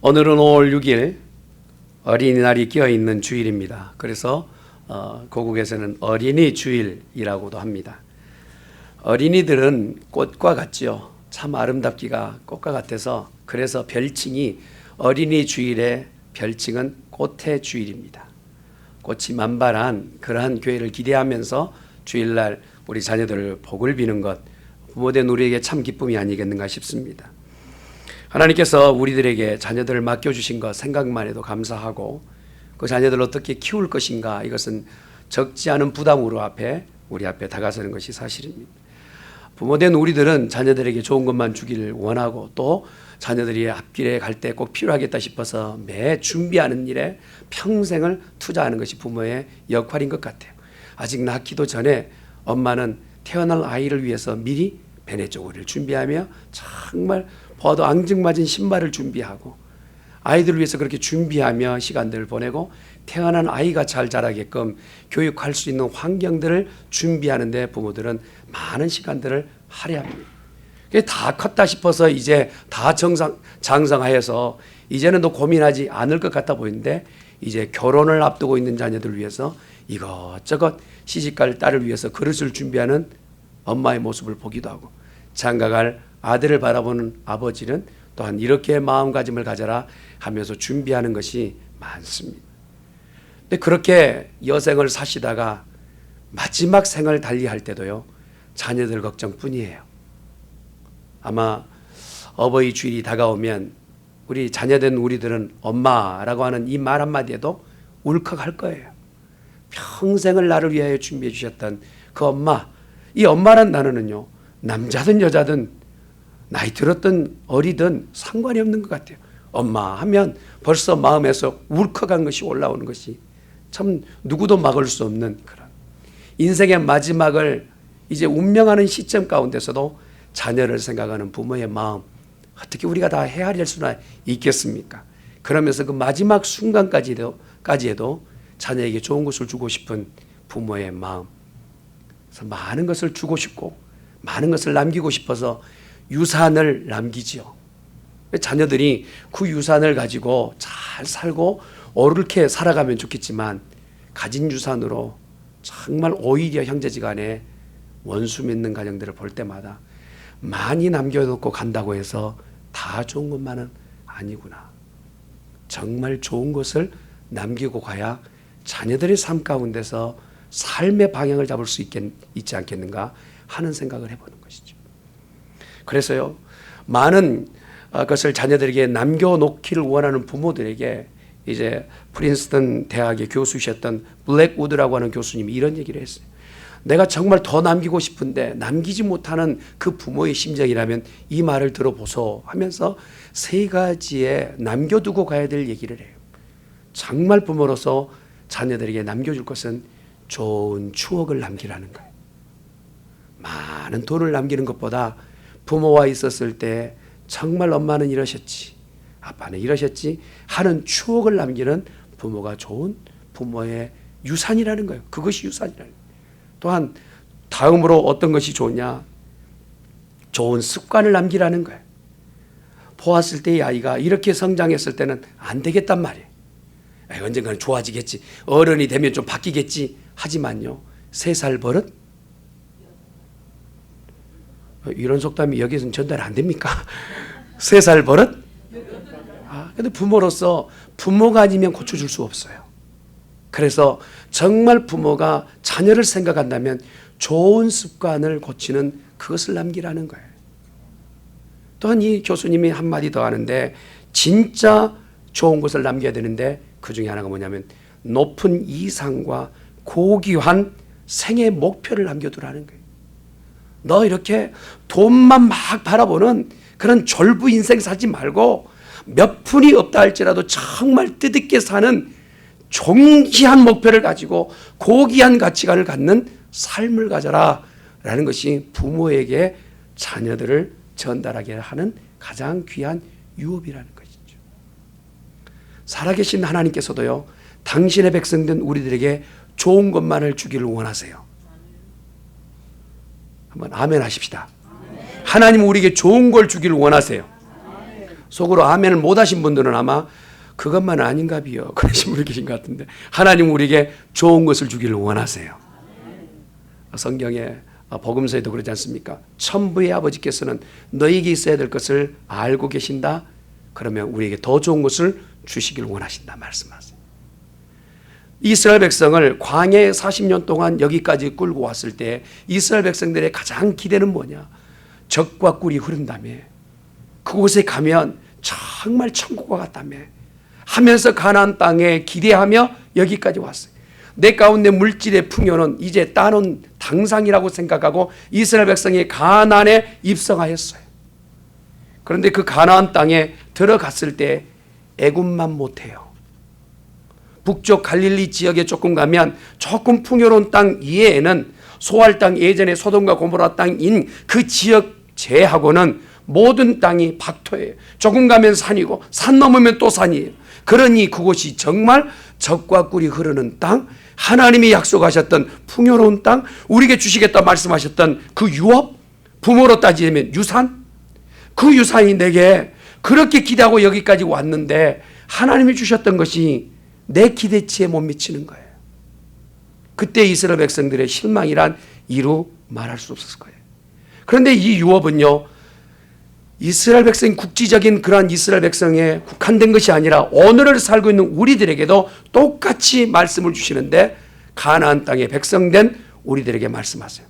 오늘은 5월 6일 어린이날이 끼어있는 주일입니다. 그래서 고국에서는 어린이 주일이라고도 합니다. 어린이들은 꽃과 같지요. 참 아름답기가 꽃과 같아서 그래서 별칭이 어린이 주일의 별칭은 꽃의 주일입니다. 꽃이 만발한 그러한 교회를 기대하면서 주일날 우리 자녀들을 복을 비는 것, 부모된 우리에게 참 기쁨이 아니겠는가 싶습니다. 하나님께서 우리들에게 자녀들을 맡겨주신 것 생각만 해도 감사하고 그 자녀들을 어떻게 키울 것인가, 이것은 적지 않은 부담으로 우리 앞에 다가서는 것이 사실입니다. 부모된 우리들은 자녀들에게 좋은 것만 주기를 원하고 또 자녀들이 앞길에 갈 때 꼭 필요하겠다 싶어서 매 준비하는 일에 평생을 투자하는 것이 부모의 역할인 것 같아요. 아직 낳기도 전에 엄마는 태어날 아이를 위해서 미리 베네조고리를 준비하며 정말 봐도 앙증맞은 신발을 준비하고 아이들을 위해서 그렇게 준비하며 시간들을 보내고 태어난 아이가 잘 자라게끔 교육할 수 있는 환경들을 준비하는 데 부모들은 많은 시간들을 할애합니다. 다 컸다 싶어서 이제 다 장성하여서 이제는 더 고민하지 않을 것 같아 보이는데 이제 결혼을 앞두고 있는 자녀들을 위해서 이것저것 시집갈 딸을 위해서 그릇을 준비하는 엄마의 모습을 보기도 하고 장가갈 아들을 바라보는 아버지는 또한 이렇게 마음가짐을 가져라 하면서 준비하는 것이 많습니다. 근데 그렇게 여생을 사시다가 마지막 생을 달리할 때도요, 자녀들 걱정뿐이에요. 아마 어버이 주일이 다가오면 우리 자녀된 우리들은 엄마라고 하는 이 말 한마디에도 울컥할 거예요. 평생을 나를 위하여 준비해 주셨던 그 엄마, 이 엄마란 단어는요, 남자든 여자든 나이 들었든 어리든 상관이 없는 것 같아요. 엄마 하면 벌써 마음에서 울컥한 것이 올라오는 것이 참 누구도 막을 수 없는 그런 인생의 마지막을 이제 운명하는 시점 가운데서도 자녀를 생각하는 부모의 마음, 어떻게 우리가 다 헤아릴 수나 있겠습니까? 그러면서 그 마지막 순간까지도 자녀에게 좋은 것을 주고 싶은 부모의 마음, 그래서 많은 것을 주고 싶고 많은 것을 남기고 싶어서 유산을 남기지요. 자녀들이 그 유산을 가지고 잘 살고 옳게 살아가면 좋겠지만 가진 유산으로 정말 오히려 형제지간에 원수 맺는 가정들을 볼 때마다 많이 남겨놓고 간다고 해서 다 좋은 것만은 아니구나. 정말 좋은 것을 남기고 가야 자녀들의 삶 가운데서 삶의 방향을 잡을 수 있지 않겠는가 하는 생각을 해보는 것이죠. 그래서요, 많은 것을 자녀들에게 남겨놓기를 원하는 부모들에게 이제 프린스턴 대학의 교수이셨던 블랙우드라고 하는 교수님이 이런 얘기를 했어요. 내가 정말 더 남기고 싶은데 남기지 못하는 그 부모의 심정이라면 이 말을 들어보소 하면서 3가지의 남겨두고 가야 될 얘기를 해요. 정말 부모로서 자녀들에게 남겨줄 것은 좋은 추억을 남기라는 거예요. 많은 돈을 남기는 것보다 부모와 있었을 때 정말 엄마는 이러셨지, 아빠는 이러셨지 하는 추억을 남기는 부모가 좋은 부모의 유산이라는 거예요. 그것이 유산이라는 거예요. 또한 다음으로 어떤 것이 좋냐, 좋은 습관을 남기라는 거예요. 보았을 때 이 아이가 이렇게 성장했을 때는 안 되겠단 말이에요. 언젠가는 좋아지겠지, 어른이 되면 좀 바뀌겠지 하지만요, 3살 버릇? 이런 속담이 여기서는 전달 안 됩니까? 3살 버릇? 근데 부모로서 부모가 아니면 고쳐줄 수 없어요. 그래서 정말 부모가 자녀를 생각한다면 좋은 습관을 고치는 그것을 남기라는 거예요. 또한 이 교수님이 한마디 더 하는데 진짜 좋은 것을 남겨야 되는데 그 중에 하나가 뭐냐면 높은 이상과 고귀한 생애 목표를 남겨두라는 거예요. 너 이렇게 돈만 막 바라보는 그런 졸부 인생 살지 말고 몇 푼이 없다 할지라도 정말 뜻있게 사는 존귀한 목표를 가지고 고귀한 가치관을 갖는 삶을 가져라 라는 것이 부모에게 자녀들을 전달하게 하는 가장 귀한 유업이라는 것이죠. 살아계신 하나님께서도요, 당신의 백성된 우리들에게 좋은 것만을 주기를 원하세요. 한번 아멘 하십시다. 하나님은 우리에게 좋은 걸 주기를 원하세요. 속으로 아멘을 못하신 분들은 아마 그것만은 아닌가 비요 그러신 분이 계신 것 같은데, 하나님 우리에게 좋은 것을 주기를 원하세요. 성경에 복음서에도 그러지 않습니까? 천부의 아버지께서는 너에게 있어야 될 것을 알고 계신다. 그러면 우리에게 더 좋은 것을 주시길 원하신다 말씀하세요. 이스라엘 백성을 광야에 40년 동안 여기까지 끌고 왔을 때 이스라엘 백성들의 가장 기대는 뭐냐? 젖과 꿀이 흐른다며, 그곳에 가면 정말 천국과 같다며 하면서 가나안 땅에 기대하며 여기까지 왔어요. 내 가운데 물질의 풍요는 이제 따놓은 당상이라고 생각하고 이스라엘 백성이 가나안에 입성하였어요. 그런데 그 가나안 땅에 들어갔을 때 애굽만 못해요. 북쪽 갈릴리 지역에 조금 가면 조금 풍요로운 땅 이외에는 소알 땅, 예전에 소돔과 고모라 땅인 그 지역 제하고는 모든 땅이 박토예요. 조금 가면 산이고 산 넘으면 또 산이에요. 그러니 그곳이 정말 젖과 꿀이 흐르는 땅, 하나님이 약속하셨던 풍요로운 땅, 우리에게 주시겠다 말씀하셨던 그 유업, 부모로 따지면 유산, 그 유산이 내게 그렇게 기대하고 여기까지 왔는데 하나님이 주셨던 것이 내 기대치에 못 미치는 거예요. 그때 이스라엘 백성들의 실망이란 이루 말할 수 없었을 거예요. 그런데 이 유업은요, 이스라엘 백성, 국지적인 그러한 이스라엘 백성에 국한된 것이 아니라 오늘을 살고 있는 우리들에게도 똑같이 말씀을 주시는데, 가나안 땅의 백성된 우리들에게 말씀하세요.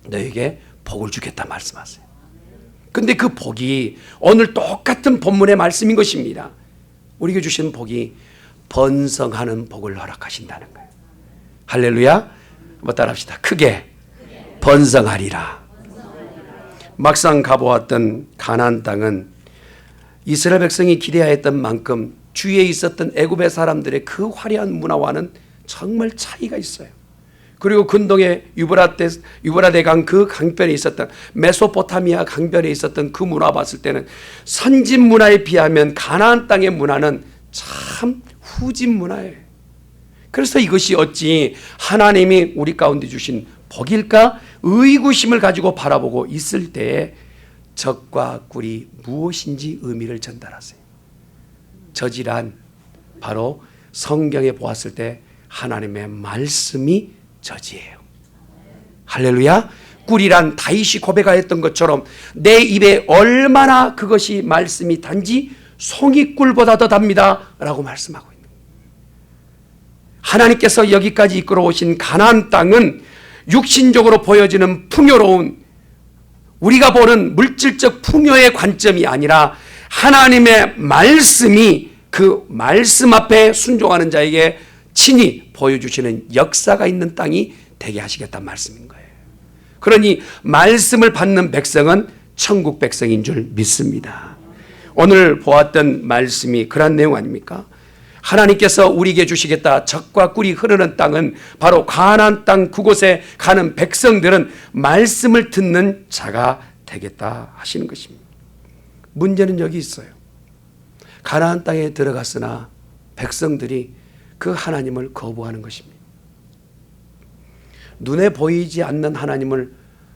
너에게 복을 주겠다 말씀하세요. 근데 그 복이 오늘 똑같은 본문의 말씀인 것입니다. 우리에게 주시는 복이 번성하는 복을 허락하신다는 거예요. 할렐루야. 한번 따라합시다. 크게 번성하리라. 막상 가보았던 가나안 땅은 이스라엘 백성이 기대하였던 만큼 주위에 있었던 애굽의 사람들의 그 화려한 문화와는 정말 차이가 있어요. 그리고 근동의 유브라데 강 그 강변에 있었던 메소포타미아 강변에 있었던 그 문화 봤을 때는 선진 문화에 비하면 가나안 땅의 문화는 참 후진 문화예요. 그래서 이것이 어찌 하나님이 우리 가운데 주신 복일까? 의구심을 가지고 바라보고 있을 때에 젖과 꿀이 무엇인지 의미를 전달하세요. 젖이란 바로 성경에 보았을 때 하나님의 말씀이 젖이에요. 할렐루야. 꿀이란 다윗이 고백하였던 것처럼 내 입에 얼마나 그것이 말씀이 단지 송이꿀보다 더 답니다 라고 말씀하고 있는 거예요. 하나님께서 여기까지 이끌어 오신 가나안 땅은 육신적으로 보여지는 풍요로운, 우리가 보는 물질적 풍요의 관점이 아니라 하나님의 말씀이 그 말씀 앞에 순종하는 자에게 친히 보여주시는 역사가 있는 땅이 되게 하시겠다는 말씀인 거예요. 그러니 말씀을 받는 백성은 천국 백성인 줄 믿습니다. 오늘 보았던 말씀이 그런 내용 아닙니까? 하나님께서 우리에게 주시겠다 젖과 꿀이 흐르는 땅은 바로 가나안 땅, 그곳에 가는 백성들은 말씀을 듣는 자가 되겠다 하시는 것입니다. 문제는 여기 있어요. 가나안 땅에 들어갔으나 백성들이 그 하나님을 거부하는 것입니다. 눈에 보이지 않는 하나님을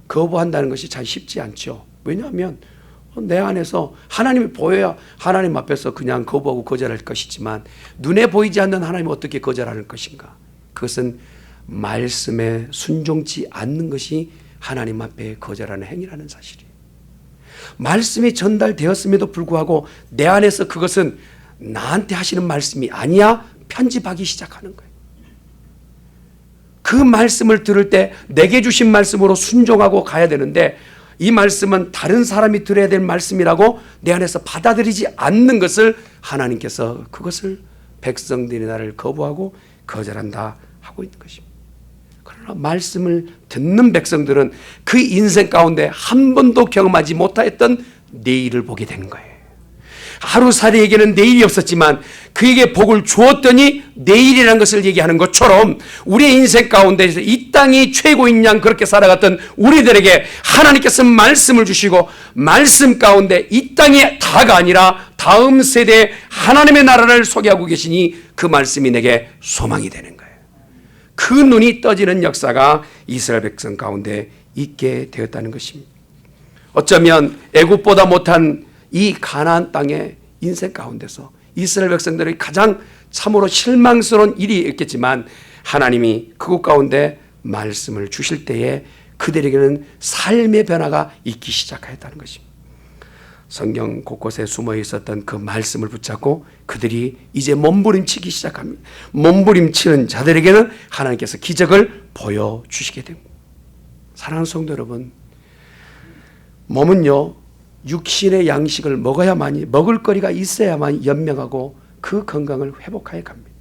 거부한다는 것이 참 쉽지 않죠. 왜냐하면 내 안에서 하나님이 보여야 하나님 앞에서 그냥 거부하고 거절할 것이지만 눈에 보이지 않는 하나님을 어떻게 거절하는 것인가? 그것은 말씀에 순종치 않는 것이 하나님 앞에 거절하는 행위라는 사실이에요. 말씀이 전달되었음에도 불구하고 내 안에서 그것은 나한테 하시는 말씀이 아니야 편집하기 시작하는 거예요. 그 말씀을 들을 때 내게 주신 말씀으로 순종하고 가야 되는데 이 말씀은 다른 사람이 들어야 될 말씀이라고 내 안에서 받아들이지 않는 것을 하나님께서 그것을 백성들이 나를 거부하고 거절한다 하고 있는 것입니다. 그러나 말씀을 듣는 백성들은 그 인생 가운데 한 번도 경험하지 못했던 내일을 보게 되는 거예요. 하루살이에게는 내일이 없었지만 그에게 복을 주었더니 내일이라는 것을 얘기하는 것처럼 우리의 인생 가운데서 이 땅이 최고인 양 그렇게 살아갔던 우리들에게 하나님께서 말씀을 주시고 말씀 가운데 이 땅이 다가 아니라 다음 세대에 하나님의 나라를 소개하고 계시니 그 말씀이 내게 소망이 되는 거예요. 그 눈이 떠지는 역사가 이스라엘 백성 가운데 있게 되었다는 것입니다. 어쩌면 애굽보다 못한 이 가나안 땅의 인생 가운데서 이스라엘 백성들의 가장 참으로 실망스러운 일이 있겠지만 하나님이 그곳 가운데 말씀을 주실 때에 그들에게는 삶의 변화가 있기 시작하였다는 것입니다. 성경 곳곳에 숨어 있었던 그 말씀을 붙잡고 그들이 이제 몸부림치기 시작합니다. 몸부림치는 자들에게는 하나님께서 기적을 보여주시게 됩니다. 사랑하는 성도 여러분, 몸은요 육신의 양식을 먹어야만이, 먹을 거리가 있어야만 연명하고 그 건강을 회복하여 갑니다.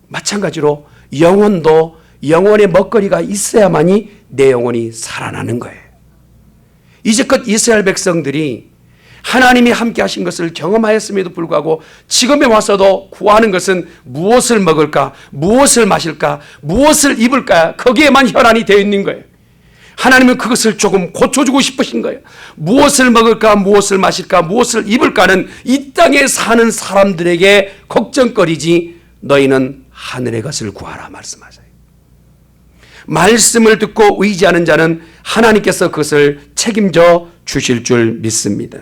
마찬가지로 영혼도 영혼의 먹거리가 있어야만이 내 영혼이 살아나는 거예요. 이제껏 이스라엘 백성들이 하나님이 함께 하신 것을 경험하였음에도 불구하고 지금에 와서도 구하는 것은 무엇을 먹을까, 무엇을 마실까, 무엇을 입을까, 거기에만 혈안이 되어 있는 거예요. 하나님은 그것을 조금 고쳐주고 싶으신 거예요. 무엇을 먹을까, 무엇을 마실까, 무엇을 입을까는 이 땅에 사는 사람들에게 걱정거리지 너희는 하늘의 것을 구하라 말씀하세요. 말씀을 듣고 의지하는 자는 하나님께서 그것을 책임져 주실 줄 믿습니다.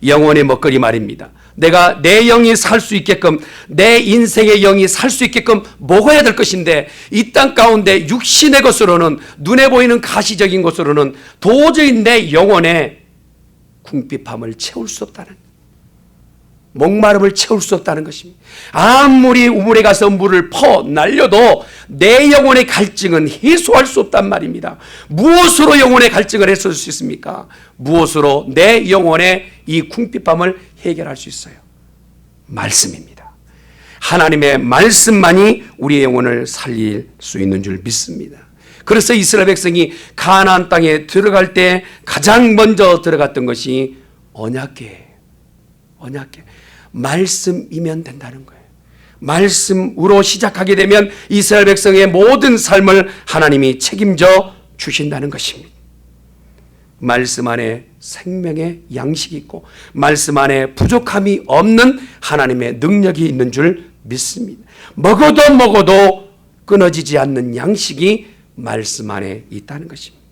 영혼의 먹거리 말입니다. 내가 내 영이 살 수 있게끔, 내 인생의 영이 살 수 있게끔 먹어야 될 것인데 이 땅 가운데 육신의 것으로는, 눈에 보이는 가시적인 것으로는 도저히 내 영혼의 궁핍함을 채울 수 없다는, 목마름을 채울 수 없다는 것입니다. 아무리 우물에 가서 물을 퍼 날려도 내 영혼의 갈증은 해소할 수 없단 말입니다. 무엇으로 영혼의 갈증을 해소할 수 있습니까? 무엇으로 내 영혼의 이 궁핍함을 해결할 수 있어요? 말씀입니다. 하나님의 말씀만이 우리의 영혼을 살릴 수 있는 줄 믿습니다. 그래서 이스라엘 백성이 가나안 땅에 들어갈 때 가장 먼저 들어갔던 것이 언약궤예요. 언약궤. 말씀이면 된다는 거예요. 말씀으로 시작하게 되면 이스라엘 백성의 모든 삶을 하나님이 책임져 주신다는 것입니다. 말씀 안에 생명의 양식이 있고 말씀 안에 부족함이 없는 하나님의 능력이 있는 줄 믿습니다. 먹어도 끊어지지 않는 양식이 말씀 안에 있다는 것입니다.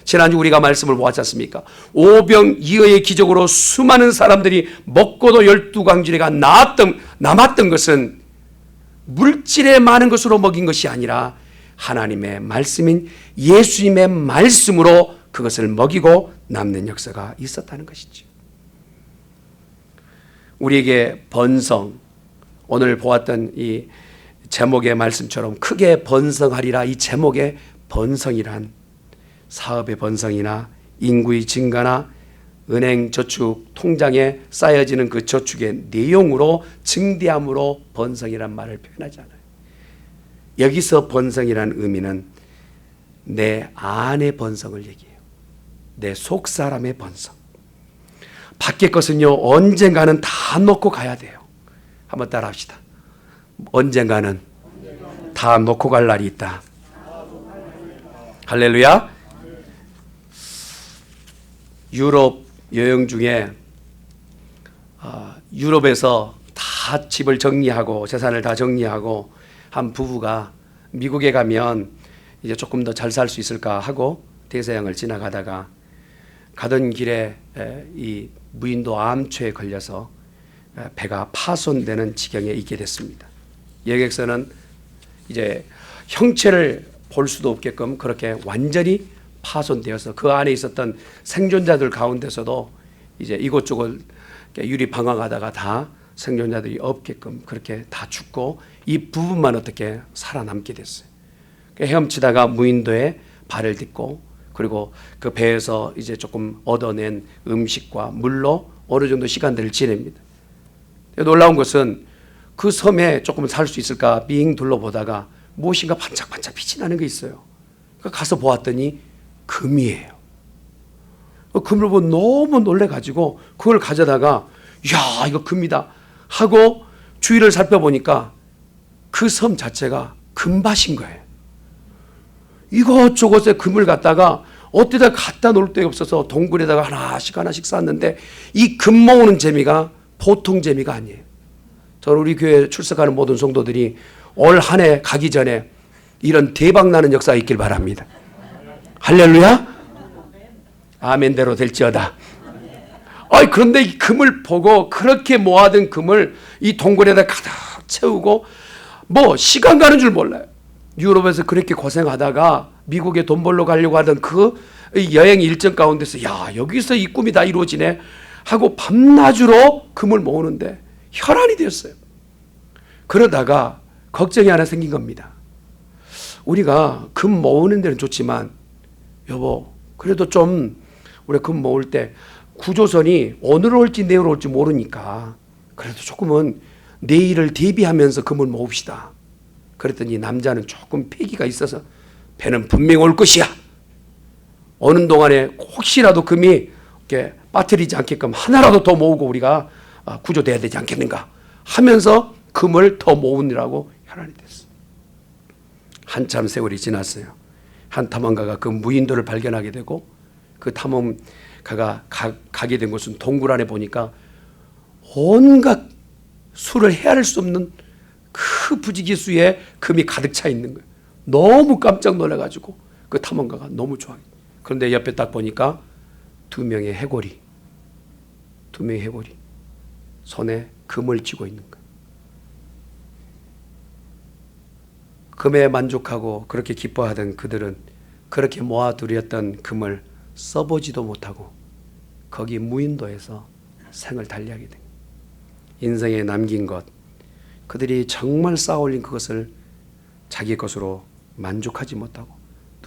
지난주 우리가 말씀을 보았지 않습니까? 오병이어의 기적으로 수많은 사람들이 먹고도 12광주리가 남았던 것은 물질의 많은 것으로 먹인 것이 아니라 하나님의 말씀인 예수님의 말씀으로 그것을 먹이고 남는 역사가 있었다는 것이죠. 우리에게 번성, 오늘 보았던 이 제목의 말씀처럼 크게 번성하리라, 이 제목의 번성이란 사업의 번성이나 인구의 증가나 은행 저축 통장에 쌓여지는 그 저축의 내용으로 증대함으로 번성이란 말을 표현하지 않아요. 여기서 번성이라는 의미는 내 안의 번성을 얘기해요. 내 속사람의 번성. 밖의 것은요 언젠가는 다 놓고 가야 돼요. 한번 따라 합시다. 언젠가는 다 놓고 갈 날이 있다. 할렐루야. 유럽 여행 중에 유럽에서 다 집을 정리하고 재산을 다 정리하고 한 부부가 미국에 가면 이제 조금 더 잘 살 수 있을까 하고 대서양을 지나가다가 가던 길에 이 무인도 암초에 걸려서 배가 파손되는 지경에 있게 됐습니다. 여객선은 이제 형체를 볼 수도 없게끔 그렇게 완전히 파손되어서 그 안에 있었던 생존자들 가운데서도 이제 이곳저곳 유리 방황하다가 다 생존자들이 없게끔 그렇게 다 죽고 이 부분만 어떻게 살아남게 됐어요. 헤엄치다가 무인도에 발을 딛고 그리고 그 배에서 이제 조금 얻어낸 음식과 물로 어느 정도 시간들을 지냅니다. 놀라운 것은 그 섬에 조금 살 수 있을까 빙 둘러보다가 무엇인가 반짝반짝 빛이 나는 게 있어요. 가서 보았더니 금이에요. 금을 보고 너무 놀래가지고 그걸 가져다가 야 이거 금이다 하고 주위를 살펴보니까 그 섬 자체가 금밭인 거예요. 이것저것에 금을 갖다가 어디다 갖다 놓을 데가 없어서 동굴에다가 하나씩 쌓았는데 이 금 모으는 재미가 보통 재미가 아니에요. 저는 우리 교회 출석하는 모든 성도들이 올 한 해 가기 전에 이런 대박나는 역사가 있길 바랍니다. 할렐루야. 아멘대로 될지어다. 그런데 이 금을 보고 그렇게 모아둔 금을 이 동굴에다 가득 채우고 시간 가는 줄 몰라요. 유럽에서 그렇게 고생하다가 미국에 돈 벌러 가려고 하던 그 여행 일정 가운데서 여기서 이 꿈이 다 이루어지네 하고 밤낮으로 금을 모으는데 혈안이 되었어요. 그러다가 걱정이 하나 생긴 겁니다. 우리가 금 모으는 데는 좋지만 여보, 그래도 좀 우리 금 모을 때 구조선이 오늘 올지 내일 올지 모르니까 그래도 조금은 내일을 대비하면서 금을 모읍시다. 그랬더니 남자는 조금 패기가 있어서 배는 분명히 올 것이야. 오는 동안에 혹시라도 금이 이렇게 빠뜨리지 않게끔 하나라도 더 모으고 우리가 구조돼야 되지 않겠는가 하면서 금을 더 모으느라고 혈안이 됐어. 한참 세월이 지났어요. 한 탐험가가 그 무인도를 발견하게 되고 그 탐험가가 가게 된 곳은 동굴 안에 보니까 온갖 수를 헤아릴 수 없는 그 부지기수에 금이 가득 차 있는 거예요. 너무 깜짝 놀라가지고 그 탐험가가 너무 좋아해요. 그런데 옆에 딱 보니까 두 명의 해골이 손에 금을 쥐고 있는 거예요. 금에 만족하고 그렇게 기뻐하던 그들은 그렇게 모아두렸던 금을 써보지도 못하고 거기 무인도에서 생을 달리하게 된 거예요. 인생에 남긴 것, 그들이 정말 쌓아올린 그것을 자기 것으로 만족하지 못하고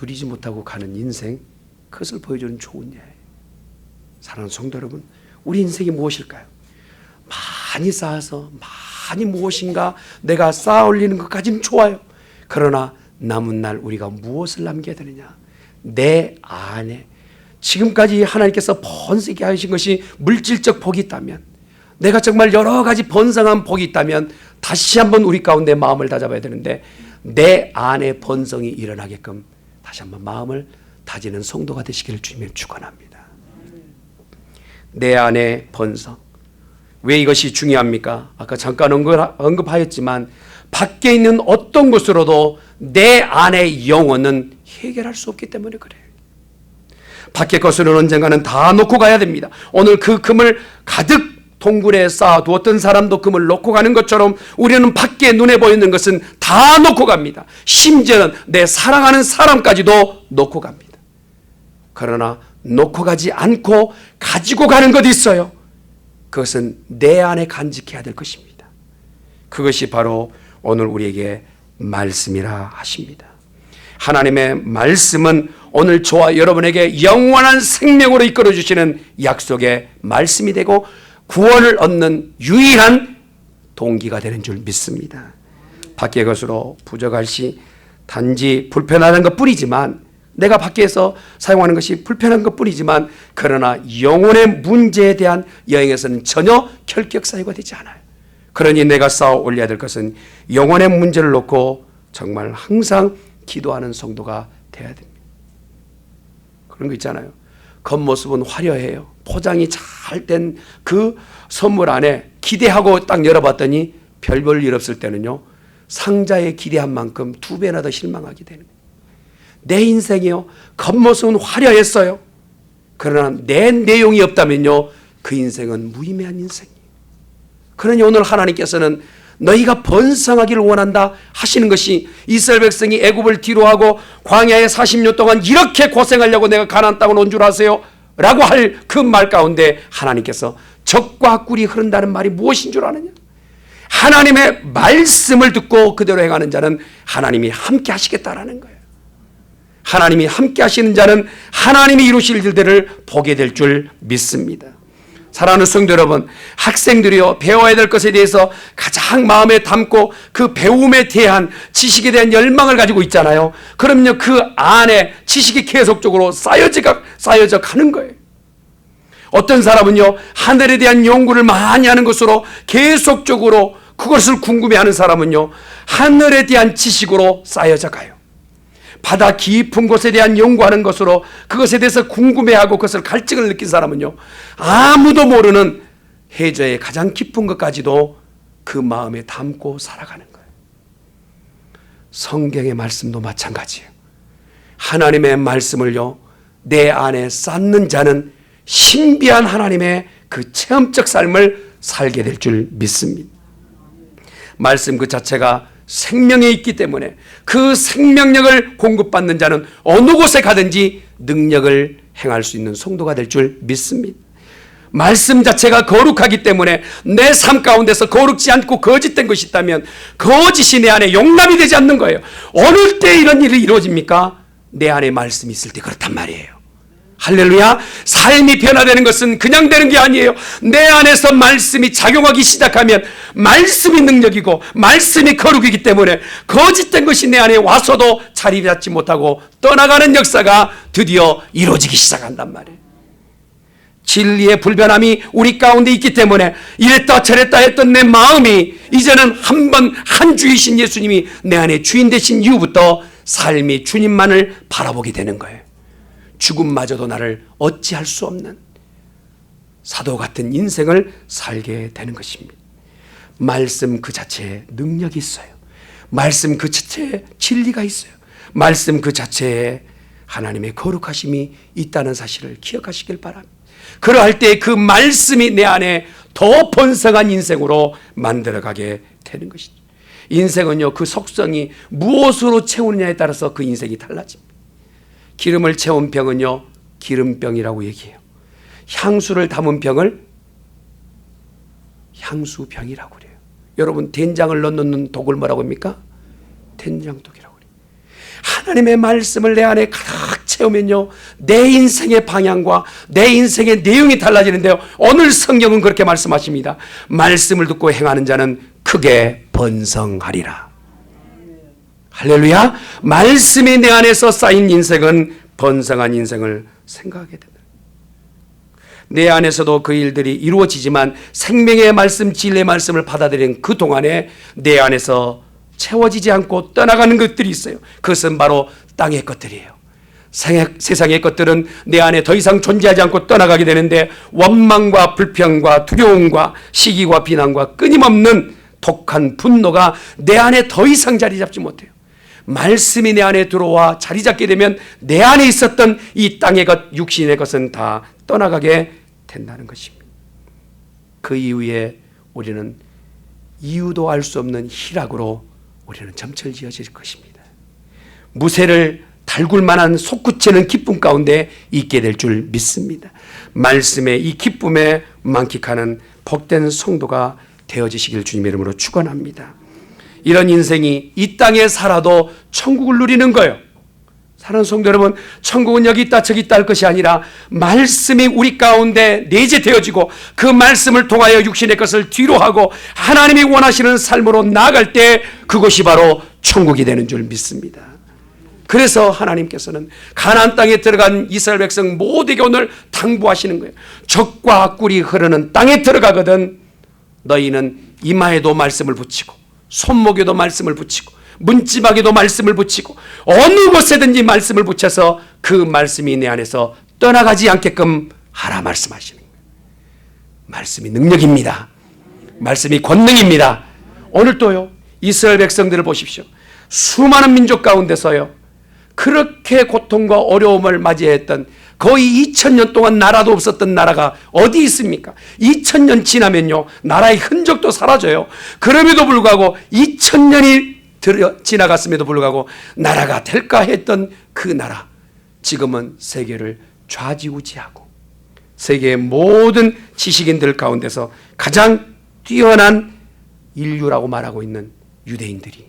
누리지 못하고 가는 인생, 그것을 보여주는 좋은 예예요. 사랑하는 성도 여러분, 우리 인생이 무엇일까요? 많이 쌓아서 많이 무엇인가 내가 쌓아올리는 것까지는 좋아요. 그러나 남은 날 우리가 무엇을 남겨야 되느냐? 내 안에 지금까지 하나님께서 번성하게 하신 것이 물질적 복이 있다면, 내가 정말 여러 가지 번성한 복이 있다면 다시 한번 우리 가운데 마음을 다잡아야 되는데, 내 안에 번성이 일어나게끔 다시 한번 마음을 다지는 성도가 되시기를 주님의 축원합니다. 내 안에 번성. 왜 이것이 중요합니까? 아까 잠깐 언급하였지만 밖에 있는 어떤 것으로도 내 안의 영혼은 해결할 수 없기 때문에 그래요. 밖의 것으로는 언젠가는 다 놓고 가야 됩니다. 오늘 그 금을 가득 동굴에 쌓아두었던 사람도 금을 놓고 가는 것처럼 우리는 밖에 눈에 보이는 것은 다 놓고 갑니다. 심지어는 내 사랑하는 사람까지도 놓고 갑니다. 그러나 놓고 가지 않고 가지고 가는 것이 있어요. 그것은 내 안에 간직해야 될 것입니다. 그것이 바로 오늘 우리에게 말씀이라 하십니다. 하나님의 말씀은 오늘 저와 여러분에게 영원한 생명으로 이끌어 주시는 약속의 말씀이 되고 구원을 얻는 유일한 동기가 되는 줄 믿습니다. 밖의 것으로 부족할 시 단지 불편한 것뿐이지만, 내가 밖에서 사용하는 것이 불편한 것뿐이지만, 그러나 영혼의 문제에 대한 여행에서는 전혀 결격 사유가 되지 않아요. 그러니 내가 쌓아 올려야 될 것은 영혼의 문제를 놓고 정말 항상 기도하는 성도가 돼야 됩니다. 그런 거 있잖아요. 겉모습은 화려해요. 포장이 잘 된 그 선물 안에 기대하고 딱 열어봤더니 별 볼 일 없을 때는요, 상자에 기대한 만큼 2배나 더 실망하게 되는 거예요. 내 인생이요, 겉모습은 화려했어요. 그러나 내 내용이 없다면요, 그 인생은 무의미한 인생이에요. 그러니 오늘 하나님께서는 너희가 번성하기를 원한다 하시는 것이, 이스라엘 백성이 애굽을 뒤로하고 광야에 40년 동안 이렇게 고생하려고 내가 가나안 땅을 온 줄 아세요? 라고 할 그 말 가운데 하나님께서 적과 꿀이 흐른다는 말이 무엇인 줄 아느냐? 하나님의 말씀을 듣고 그대로 행하는 자는 하나님이 함께 하시겠다라는 거예요. 하나님이 함께 하시는 자는 하나님이 이루실 일들을 보게 될 줄 믿습니다. 사랑하는 성도 여러분, 학생들이요, 배워야 될 것에 대해서 가장 마음에 담고 그 배움에 대한 지식에 대한 열망을 가지고 있잖아요. 그럼요, 그 안에 지식이 계속적으로 쌓여져 가는 거예요. 어떤 사람은요, 하늘에 대한 연구를 많이 하는 것으로 계속적으로 그것을 궁금해하는 사람은요, 하늘에 대한 지식으로 쌓여져 가요. 바다 깊은 곳에 대한 연구하는 것으로 그것에 대해서 궁금해하고 그것을 갈증을 느낀 사람은요, 아무도 모르는 해저의 가장 깊은 것까지도 그 마음에 담고 살아가는 거예요. 성경의 말씀도 마찬가지예요. 하나님의 말씀을요, 내 안에 쌓는 자는 신비한 하나님의 그 체험적 삶을 살게 될 줄 믿습니다. 말씀 그 자체가 생명에 있기 때문에 그 생명력을 공급받는 자는 어느 곳에 가든지 능력을 행할 수 있는 성도가 될 줄 믿습니다. 말씀 자체가 거룩하기 때문에 내 삶 가운데서 거룩지 않고 거짓된 것이 있다면 거짓이 내 안에 용납이 되지 않는 거예요. 어느 때 이런 일이 이루어집니까? 내 안에 말씀이 있을 때 그렇단 말이에요. 할렐루야. 삶이 변화되는 것은 그냥 되는 게 아니에요. 내 안에서 말씀이 작용하기 시작하면 말씀이 능력이고 말씀이 거룩이기 때문에 거짓된 것이 내 안에 와서도 자리 잡지 못하고 떠나가는 역사가 드디어 이루어지기 시작한단 말이에요. 진리의 불변함이 우리 가운데 있기 때문에 이랬다 저랬다 했던 내 마음이 이제는 한 주이신 예수님이 내 안에 주인 되신 이후부터 삶이 주님만을 바라보게 되는 거예요. 죽음마저도 나를 어찌할 수 없는 사도 같은 인생을 살게 되는 것입니다. 말씀 그 자체에 능력이 있어요. 말씀 그 자체에 진리가 있어요. 말씀 그 자체에 하나님의 거룩하심이 있다는 사실을 기억하시길 바랍니다. 그러할 때 그 말씀이 내 안에 더 번성한 인생으로 만들어가게 되는 것이죠. 인생은요, 그 속성이 무엇으로 채우느냐에 따라서 그 인생이 달라집니다. 기름을 채운 병은요, 기름병이라고 얘기해요. 향수를 담은 병을 향수병이라고 그래요. 여러분, 된장을 넣는 독을 뭐라고 합니까? 된장독이라고 그래요. 하나님의 말씀을 내 안에 가득 채우면요, 내 인생의 방향과 내 인생의 내용이 달라지는데요, 오늘 성경은 그렇게 말씀하십니다. 말씀을 듣고 행하는 자는 크게 번성하리라. 할렐루야. 말씀이 내 안에서 쌓인 인생은 번성한 인생을 생각하게 된다. 내 안에서도 그 일들이 이루어지지만 생명의 말씀, 진리의 말씀을 받아들인 그 동안에 내 안에서 채워지지 않고 떠나가는 것들이 있어요. 그것은 바로 땅의 것들이에요. 세상의 것들은 내 안에 더 이상 존재하지 않고 떠나가게 되는데 원망과 불평과 두려움과 시기와 비난과 끊임없는 독한 분노가 내 안에 더 이상 자리 잡지 못해요. 말씀이 내 안에 들어와 자리 잡게 되면 내 안에 있었던 이 땅의 것, 육신의 것은 다 떠나가게 된다는 것입니다. 그 이후에 우리는 이유도 알 수 없는 희락으로 우리는 점철지어질 것입니다. 무쇠를 달굴 만한 솟구치는 기쁨 가운데 있게 될 줄 믿습니다. 말씀의 이 기쁨에 만끽하는 복된 성도가 되어지시길 주님의 이름으로 축원합니다. 이런 인생이 이 땅에 살아도 천국을 누리는 거예요. 사랑하는 성도 여러분, 천국은 여기 있다 저기 있다 할 것이 아니라 말씀이 우리 가운데 내재되어지고 그 말씀을 통하여 육신의 것을 뒤로 하고 하나님이 원하시는 삶으로 나아갈 때 그것이 바로 천국이 되는 줄 믿습니다. 그래서 하나님께서는 가나안 땅에 들어간 이스라엘 백성 모두에게 오늘 당부하시는 거예요. 적과 꿀이 흐르는 땅에 들어가거든 너희는 이마에도 말씀을 붙이고 손목에도 말씀을 붙이고 문지방에도 말씀을 붙이고 어느 곳에든지 말씀을 붙여서 그 말씀이 내 안에서 떠나가지 않게끔 하라 말씀하시는 거예요. 말씀이 능력입니다. 말씀이 권능입니다. 오늘 또요, 이스라엘 백성들을 보십시오. 수많은 민족 가운데서요, 그렇게 고통과 어려움을 맞이했던 거의 2000년 동안 나라도 없었던 나라가 어디 있습니까? 2000년 지나면요, 나라의 흔적도 사라져요. 그럼에도 불구하고 2000년이 지나갔음에도 불구하고 나라가 될까 했던 그 나라, 지금은 세계를 좌지우지하고 세계의 모든 지식인들 가운데서 가장 뛰어난 인류라고 말하고 있는 유대인들이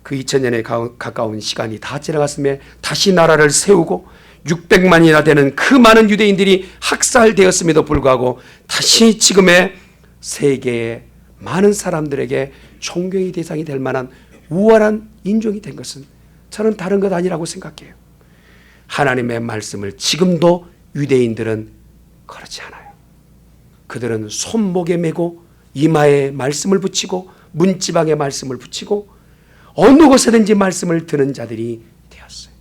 그 2000년에 가까운 시간이 다 지나갔음에 다시 나라를 세우고 600만이나 되는 그 많은 유대인들이 학살되었음에도 불구하고 다시 지금의 세계의 많은 사람들에게 존경의 대상이 될 만한 우월한 인종이 된 것은 저는 다른 것 아니라고 생각해요. 하나님의 말씀을 지금도 유대인들은 그렇지 않아요. 그들은 손목에 메고 이마에 말씀을 붙이고 문지방에 말씀을 붙이고 어느 곳에든지 말씀을 듣는 자들이 되었어요.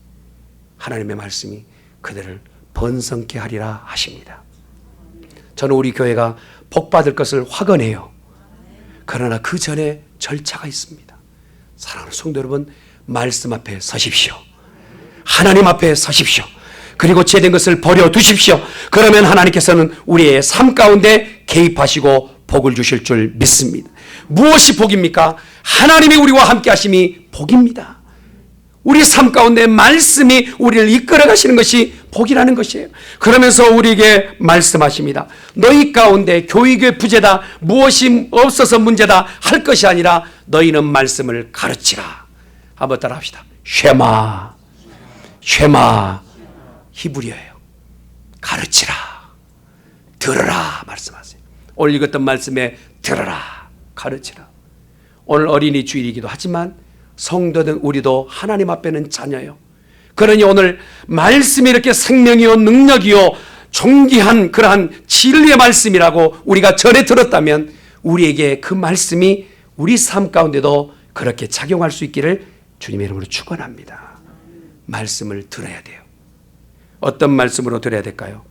하나님의 말씀이 그들을 번성케 하리라 하십니다. 저는 우리 교회가 복받을 것을 확언해요. 그러나 그 전에 절차가 있습니다. 사랑하는 성도 여러분, 말씀 앞에 서십시오. 하나님 앞에 서십시오. 그리고 죄된 것을 버려두십시오. 그러면 하나님께서는 우리의 삶 가운데 개입하시고 복을 주실 줄 믿습니다. 무엇이 복입니까? 하나님이 우리와 함께 하심이 복입니다. 우리 삶 가운데 말씀이 우리를 이끌어 가시는 것이 복이라는 것이에요. 그러면서 우리에게 말씀하십니다. 너희 가운데 교육의 부재다, 무엇이 없어서 문제다 할 것이 아니라 너희는 말씀을 가르치라. 한번 따라 합시다. 쉐마, 쉐마. 히브리어예요. 가르치라, 들으라 말씀하세요. 오늘 읽었던 말씀에 들으라, 가르치라. 오늘 어린이 주일이기도 하지만 성도된 우리도 하나님 앞에는 자녀요. 그러니 오늘 말씀이 이렇게 생명이요 능력이요 존귀한 그러한 진리의 말씀이라고 우리가 전에 들었다면 우리에게 그 말씀이 우리 삶 가운데도 그렇게 작용할 수 있기를 주님의 이름으로 축원합니다. 말씀을 들어야 돼요. 어떤 말씀으로 들어야 될까요?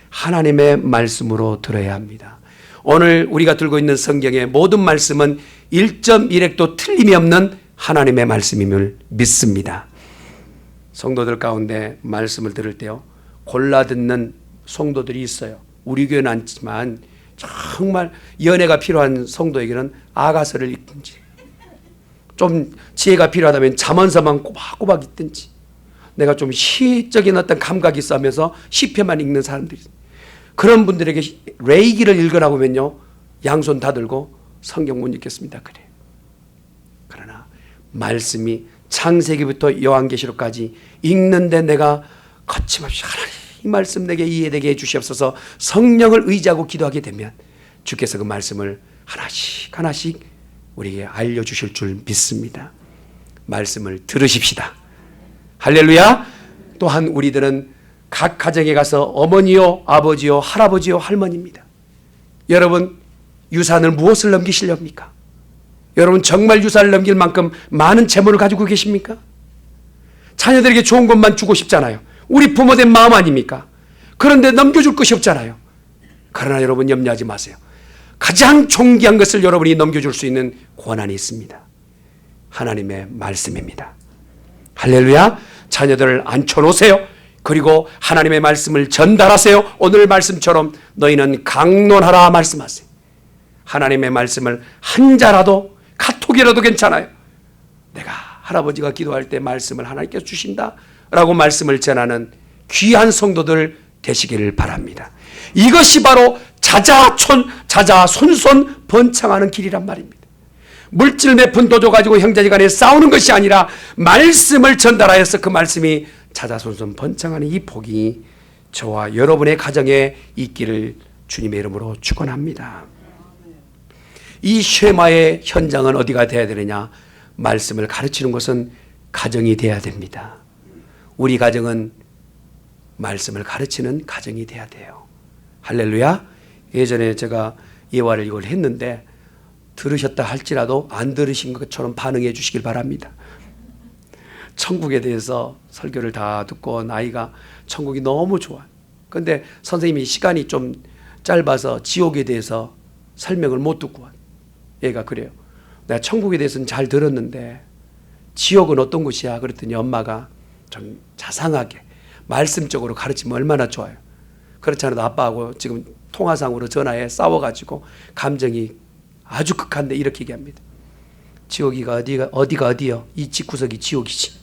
하나님의 말씀으로 들어야 합니다. 오늘 우리가 들고 있는 성경의 모든 말씀은 1.1획도 틀림이 없는 하나님의 말씀임을 믿습니다. 성도들 가운데 말씀을 들을 때요, 골라 듣는 성도들이 있어요. 우리 교회는 않지만 정말 연애가 필요한 성도에게는 아가서를 읽든지, 좀 지혜가 필요하다면 잠언서만 꼬박꼬박 읽든지, 내가 좀 시적인 어떤 감각이 있으면서 시편만 읽는 사람들이 있어요. 그런 분들에게 레이기를 읽으라고 하면요, 양손 다 들고 성경 못 읽겠습니다 그래요. 그러나 말씀이 창세기부터 요한계시록까지 읽는데 내가 거침없이 하나님 이 말씀 내게 이해되게 해주시옵소서 성령을 의지하고 기도하게 되면 주께서 그 말씀을 하나씩 하나씩 우리에게 알려주실 줄 믿습니다. 말씀을 들으십시다. 할렐루야. 또한 우리들은 각 가정에 가서 어머니요 아버지요 할아버지요 할머니입니다. 여러분 유산을 무엇을 넘기시렵니까? 여러분 정말 유산을 넘길 만큼 많은 재물을 가지고 계십니까? 자녀들에게 좋은 것만 주고 싶잖아요. 우리 부모된 마음 아닙니까? 그런데 넘겨줄 것이 없잖아요. 그러나 여러분 염려하지 마세요. 가장 존귀한 것을 여러분이 넘겨줄 수 있는 권한이 있습니다. 하나님의 말씀입니다. 할렐루야. 자녀들을 앉혀놓으세요. 그리고 하나님의 말씀을 전달하세요. 오늘 말씀처럼 너희는 강론하라 말씀하세요. 하나님의 말씀을 한 자라도 카톡이라도 괜찮아요. 내가 할아버지가 기도할 때 말씀을 하나님께서 주신다 라고 말씀을 전하는 귀한 성도들 되시기를 바랍니다. 이것이 바로 자자손손 번창하는 길이란 말입니다. 물질 몇 푼 더 줘가지고 형제지간에 싸우는 것이 아니라 말씀을 전달하여서 그 말씀이 자자손손 번창하는 이 복이 저와 여러분의 가정에 있기를 주님의 이름으로 축원합니다. 이 쉐마의 현장은 어디가 돼야 되느냐? 말씀을 가르치는 것은 가정이 돼야 됩니다. 우리 가정은 말씀을 가르치는 가정이 돼야 돼요. 할렐루야. 예전에 제가 예화를 이걸 했는데 들으셨다 할지라도 안 들으신 것처럼 반응해 주시길 바랍니다. 천국에 대해서 설교를 다 듣고 아이가 천국이 너무 좋아. 그런데 선생님이 시간이 좀 짧아서 지옥에 대해서 설명을 못 듣고 와. 얘가 그래요. 내가 천국에 대해서는 잘 들었는데 지옥은 어떤 곳이야? 그랬더니 엄마가 좀 자상하게 말씀적으로 가르치면 얼마나 좋아요. 그렇지 않아도 아빠하고 지금 통화상으로 전화해 싸워가지고 감정이 아주 극한데 이렇게 얘기합니다. 지옥이가 어디가 어디요? 이 집구석이 지옥이지.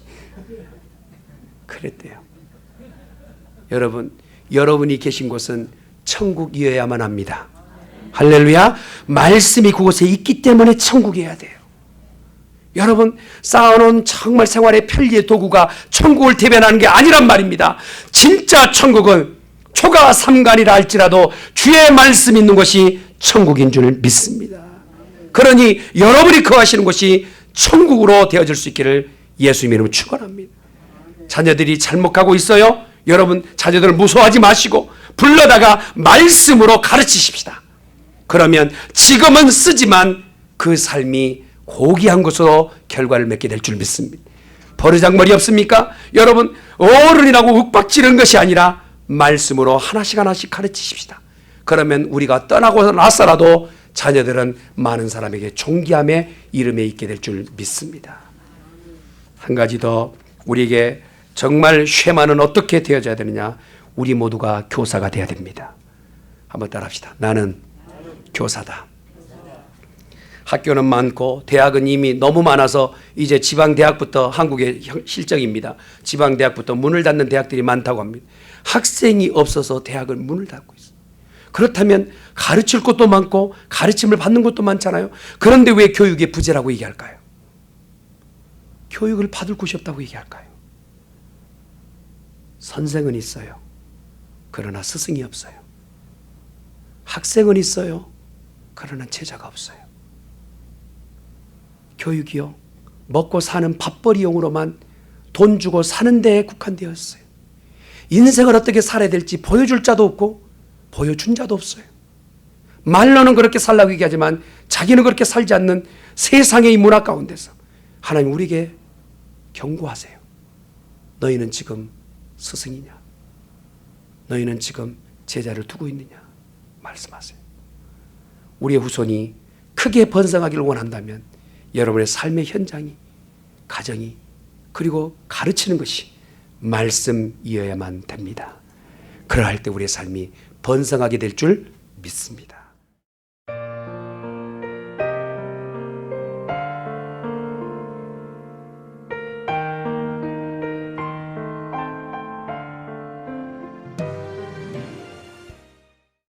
그랬대요. 여러분, 여러분이 계신 곳은 천국이어야만 합니다. 할렐루야. 말씀이 그곳에 있기 때문에 천국이어야 돼요. 여러분, 쌓아놓은 정말 생활의 편리의 도구가 천국을 대변하는 게 아니란 말입니다. 진짜 천국은 초가 삼간이라 할지라도 주의 말씀이 있는 것이 천국인 줄 믿습니다. 그러니 여러분이 거하시는 곳이 천국으로 되어질 수 있기를 예수님 이름으로 축원합니다. 자녀들이 잘못 가고 있어요. 여러분 자녀들을 무서워하지 마시고 불러다가 말씀으로 가르치십시다. 그러면 지금은 쓰지만 그 삶이 고귀한 것으로 결과를 맺게 될 줄 믿습니다. 버르장머리 없습니까? 여러분 어른이라고 윽박지르는 것이 아니라 말씀으로 하나씩 하나씩 가르치십시다. 그러면 우리가 떠나고 나서라도 자녀들은 많은 사람에게 존귀함의 이름에 있게 될 줄 믿습니다. 한 가지 더 우리에게 정말 쉐마는 어떻게 되어져야 되느냐? 우리 모두가 교사가 되어야 됩니다. 한번 따라합시다. 나는 교사다. 학교는 많고 대학은 이미 너무 많아서 이제 지방대학부터 한국의 실정입니다. 지방대학부터 문을 닫는 대학들이 많다고 합니다. 학생이 없어서 대학은 문을 닫고 있어요. 그렇다면 가르칠 것도 많고 가르침을 받는 것도 많잖아요. 그런데 왜 교육의 부재라고 얘기할까요? 교육을 받을 곳이 없다고 얘기할까요? 선생은 있어요. 그러나 스승이 없어요. 학생은 있어요. 그러나 제자가 없어요. 교육이요, 먹고 사는 밥벌이용으로만 돈 주고 사는 데에 국한되었어요. 인생을 어떻게 살아야 될지 보여줄 자도 없고 보여준 자도 없어요. 말로는 그렇게 살라고 얘기하지만 자기는 그렇게 살지 않는 세상의 이 문화 가운데서 하나님 우리에게 경고하세요. 너희는 지금 스승이냐? 너희는 지금 제자를 두고 있느냐? 말씀하세요. 우리의 후손이 크게 번성하기를 원한다면 여러분의 삶의 현장이, 가정이, 그리고 가르치는 것이 말씀이어야만 됩니다. 그러할 때 우리의 삶이 번성하게 될 줄 믿습니다.